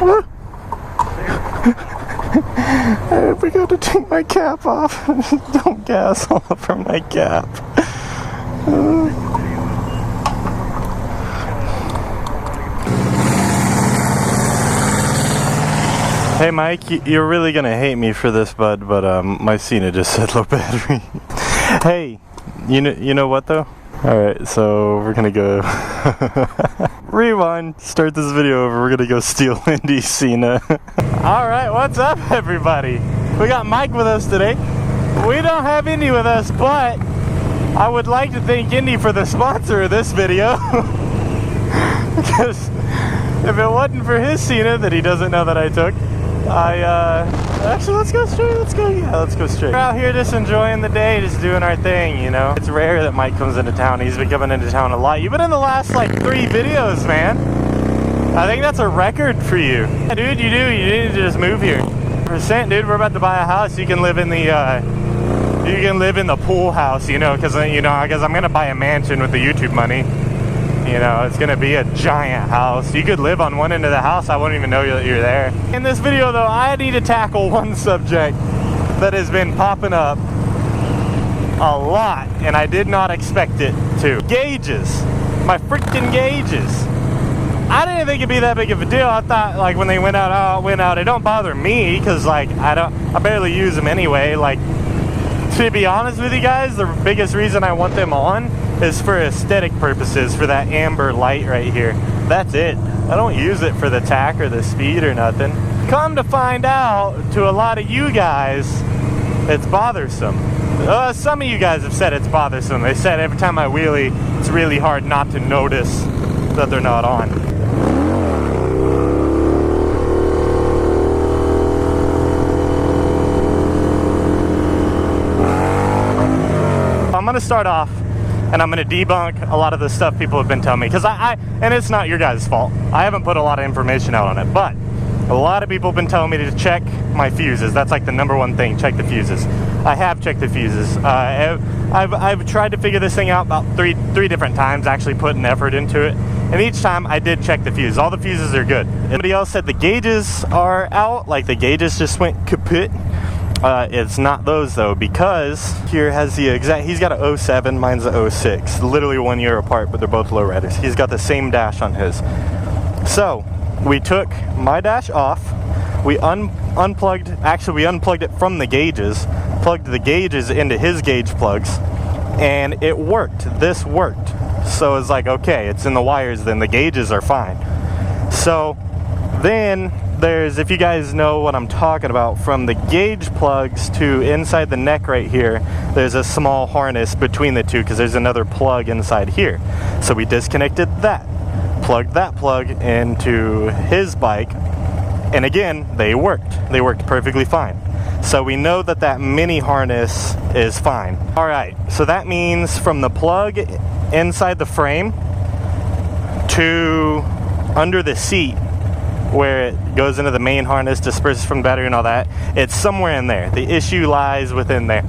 I forgot to take my cap off. Don't gas all over my cap. Hey Mike, you're really gonna hate me for this, bud, but my Cena just said low battery. Hey, you know what though? Alright, so we're gonna go rewind, start this video over, we're gonna go steal Indy's Cena. Alright, what's up everybody? We got Mike with us today. We don't have Indy with us, but I would like to thank Indy for the sponsor of this video. Because if it wasn't for his Cena that he doesn't know that I took, actually let's go straight, let's go straight. We're out here just enjoying the day, just doing our thing, you know. It's rare that Mike comes into town. He's been coming into town a lot. You've been in the last like 3 videos, man. I think that's a record for you. Yeah, dude, you need to just move here. Dude, we're about to buy a house. You can live in the pool house, you know, because I'm gonna buy a mansion with the YouTube money. You know, it's gonna be a giant house. You could live on one end of the house. I wouldn't even know that you're there. In this video though, I need to tackle one subject that has been popping up a lot, and I did not expect it to. Gauges. My freaking gauges. I didn't think it'd be that big of a deal. I thought like when they went out. It don't bother me because like I barely use them anyway. Like, to be honest with you guys, the biggest reason I want them on is for aesthetic purposes, for that amber light right here. That's it. I don't use it for the tack or the speed or nothing. Come to find out, to a lot of you guys, it's bothersome. Some of you guys have said it's bothersome. They said every time I wheelie, it's really hard not to notice that they're not on. I'm gonna start off and I'm gonna debunk a lot of the stuff people have been telling me, because and it's not your guys' fault. I haven't put a lot of information out on it, but a lot of people have been telling me to check my fuses. That's like the #1 thing, check the fuses. I have checked the fuses. I've tried to figure this thing out about three different times, actually putting effort into it. And each time I did check the fuses. All the fuses are good. Somebody else said the gauges are out, like the gauges just went kaput. It's not those though, because here has the exact, he's got a 07, mine's a 06, literally 1 year apart, but they're both lowriders. He's got the same dash on his. So we took my dash off, we unplugged it from the gauges, plugged the gauges into his gauge plugs, and it worked. This worked. So it's like, okay, it's in the wires, then the gauges are fine. So then there's, if you guys know what I'm talking about, from the gauge plugs to inside the neck right here, there's a small harness between the two because there's another plug inside here. So we disconnected that, plugged that plug into his bike, and again, they worked. They worked perfectly fine. So we know that that mini harness is fine. All right, so that means from the plug inside the frame to under the seat, where it goes into the main harness, disperses from the battery and all that, it's somewhere in there. The issue lies within there.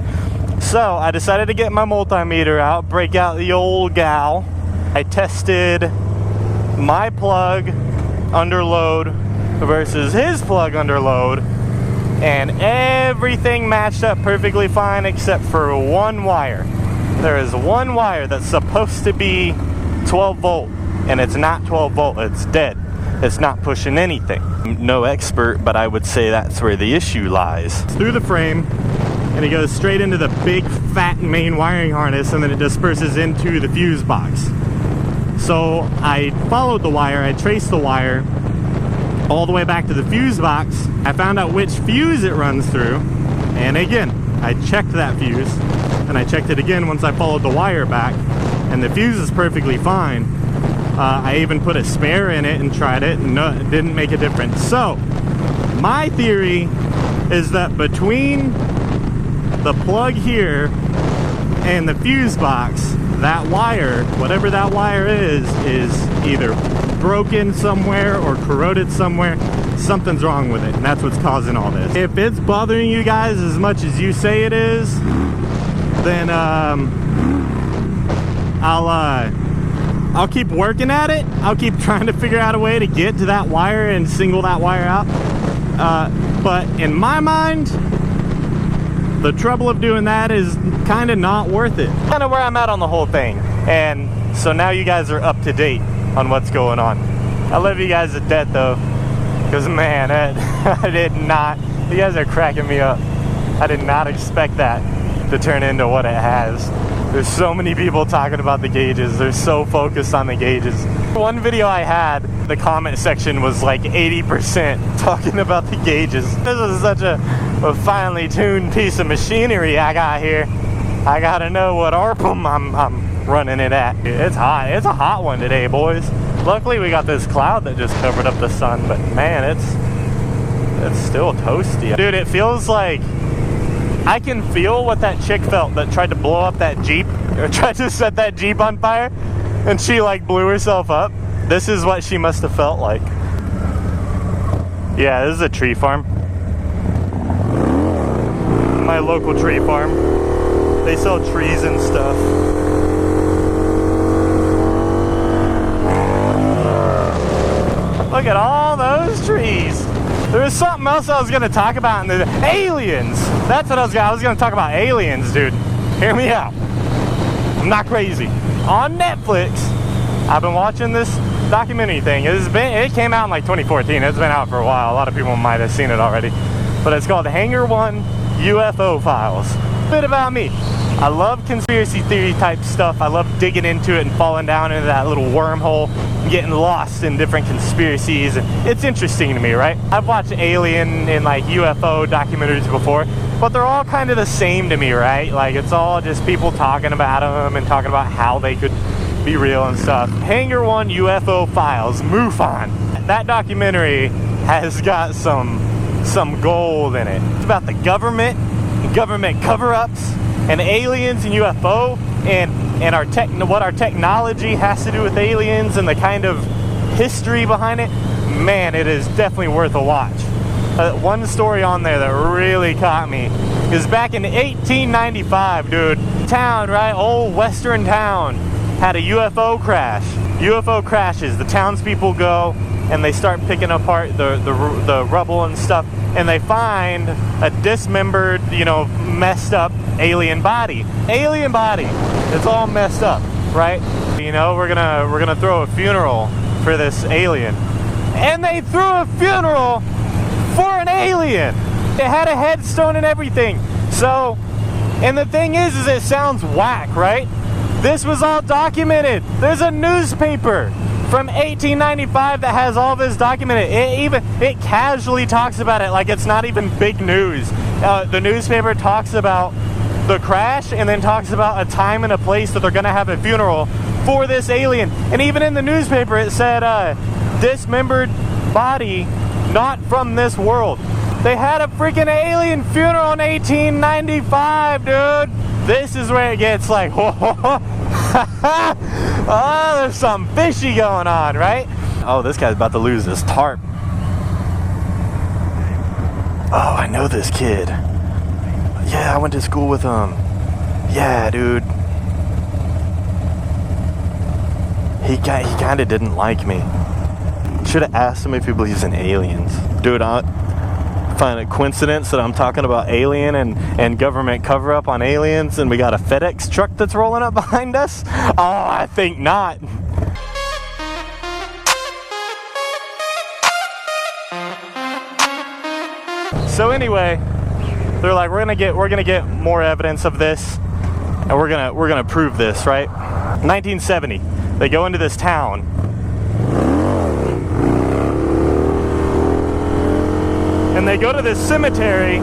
So I decided to get my multimeter out, break out the old gal. I tested my plug under load versus his plug under load, and everything matched up perfectly fine except for one wire. There is one wire that's supposed to be 12 volt, and it's not 12 volt, it's dead. It's not pushing anything. I'm no expert, but I would say that's where the issue lies. It's through the frame, and it goes straight into the big fat main wiring harness, and then it disperses into the fuse box. So I followed the wire, I traced the wire all the way back to the fuse box. I found out which fuse it runs through, and again, I checked that fuse, and I checked it again once I followed the wire back, and the fuse is perfectly fine. I even put a spare in it and tried it, and it didn't make a difference. So my theory is that between the plug here and the fuse box, that wire, whatever that wire is either broken somewhere or corroded somewhere. Something's wrong with it, and that's what's causing all this. If it's bothering you guys as much as you say it is, then I'll keep working at it. I'll keep trying to figure out a way to get to that wire and single that wire out. But in my mind, the trouble of doing that is kind of not worth it. Kind of where I'm at on the whole thing. And so now you guys are up to date on what's going on. I love you guys to death though, because man, I did not, you guys are cracking me up. I did not expect that to turn into what it has. There's so many people talking about the gauges. They're so focused on the gauges. One video I had, the comment section was like 80% talking about the gauges. This is such a finely tuned piece of machinery I got here. I gotta know what RPM I'm running it at. It's hot. It's a hot one today, boys. Luckily we got this cloud that just covered up the sun, but man, it's still toasty. Dude, it feels like I can feel what that chick felt that tried to blow up that Jeep, or tried to set that Jeep on fire, and she like blew herself up. This is what she must have felt like. Yeah, this is a tree farm. My local tree farm. They sell trees and stuff. Look at all those trees. There was something else I was going to talk about, and the aliens. That's what I was going to talk about, aliens, dude. Hear me out. I'm not crazy. On Netflix, I've been watching this documentary thing. It came out in like 2014. It's been out for a while. A lot of people might have seen it already. But it's called Hangar 1 UFO Files. A bit about me. I love conspiracy theory type stuff. I love digging into it and falling down into that little wormhole and getting lost in different conspiracies. And it's interesting to me, right? I've watched alien and like UFO documentaries before, but they're all kind of the same to me, right? Like it's all just people talking about them and talking about how they could be real and stuff. Hangar 1 UFO Files, MUFON. That documentary has got some gold in it. It's about the government cover-ups, and aliens and UFO, and what our technology has to do with aliens, and the kind of history behind it. Man, it is definitely worth a watch. One story on there that really caught me is back in 1895, dude. Town, right? Old western town had a UFO crash. UFO crashes. The townspeople go and they start picking apart the rubble and stuff, and they find a dismembered, messed up alien body. Alien body. It's all messed up, right? We're gonna throw a funeral for this alien. And they threw a funeral for an alien. It had a headstone and everything. So, and the thing is it sounds whack, right? This was all documented. There's a newspaper from 1895 that has all this documented. It casually talks about it like it's not even big news. The newspaper talks about the crash and then talks about a time and a place that they're gonna have a funeral for this alien. And even in the newspaper it said dismembered body not from this world. They had a freaking alien funeral in 1895, dude. This is where it gets like, oh, there's something fishy going on, right? Oh, this guy's about to lose his tarp. Oh, I know this kid. Yeah, I went to school with him. Yeah, dude. He kind of didn't like me. Should have asked him if he believes in aliens. Dude, I find a coincidence that I'm talking about alien and government cover-up on aliens, and we got a FedEx truck that's rolling up behind us? Oh, I think not. So anyway, they're like, we're gonna get more evidence of this, and we're gonna prove this, right? 1970, they go into this town. And they go to this cemetery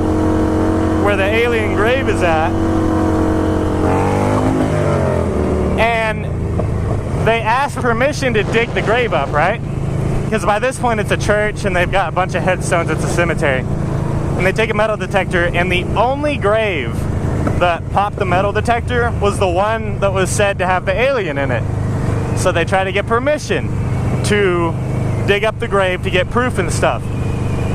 where the alien grave is at, and they ask permission to dig the grave up, right? Because by this point it's a church and they've got a bunch of headstones, it's a cemetery. And they take a metal detector, and the only grave that popped the metal detector was the one that was said to have the alien in it. So they try to get permission to dig up the grave to get proof and stuff.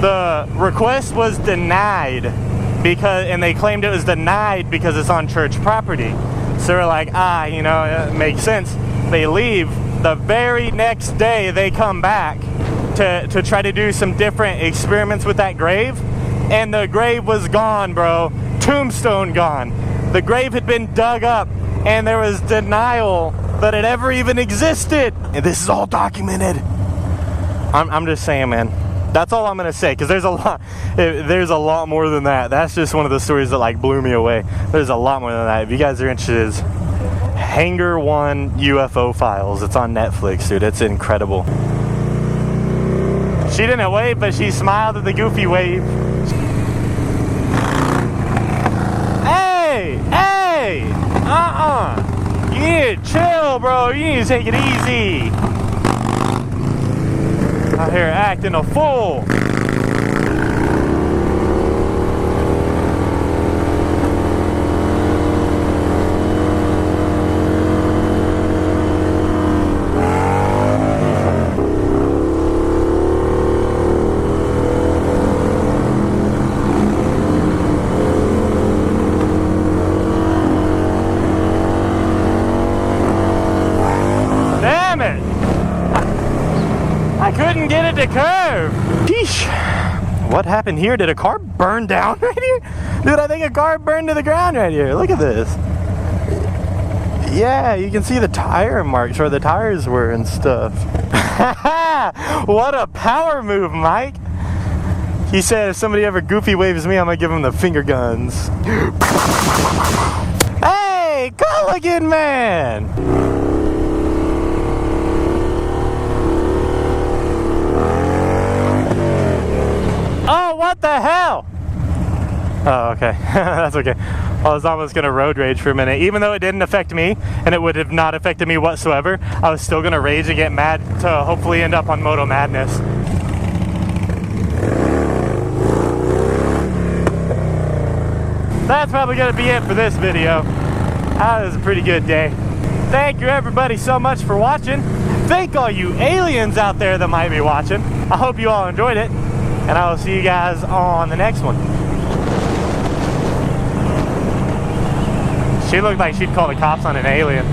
The request was denied and they claimed it was denied because it's on church property. So they're like, it makes sense. They leave. The very next day they come back to try to do some different experiments with that grave, and the grave was gone, bro. Tombstone gone. The grave had been dug up, and there was denial that it ever even existed. And this is all documented. I'm just saying, man. That's all I'm gonna say, because there's a lot more than that. That's just one of the stories that like blew me away. There's a lot more than that. If you guys are interested, it's Hangar 1 UFO Files. It's on Netflix, dude. It's incredible. She didn't wave, but she smiled at the goofy wave. Hey! Hey! You need to chill, bro. You need to take it easy. Out here acting a fool. Couldn't get it to curve. Sheesh. What happened here? Did a car burn down right here? Dude, I think a car burned to the ground right here. Look at this. Yeah, you can see the tire marks where the tires were and stuff. What a power move, Mike. He said if somebody ever goofy waves me, I'm gonna give him the finger guns. Hey, Culligan man. Oh, what the hell? Oh, okay. That's okay. I was almost going to road rage for a minute. Even though it didn't affect me, and it would have not affected me whatsoever, I was still going to rage and get mad to hopefully end up on Moto Madness. That's probably going to be it for this video. That was a pretty good day. Thank you everybody so much for watching. Thank all you aliens out there that might be watching. I hope you all enjoyed it. And I will see you guys on the next one. She looked like she'd call the cops on an alien.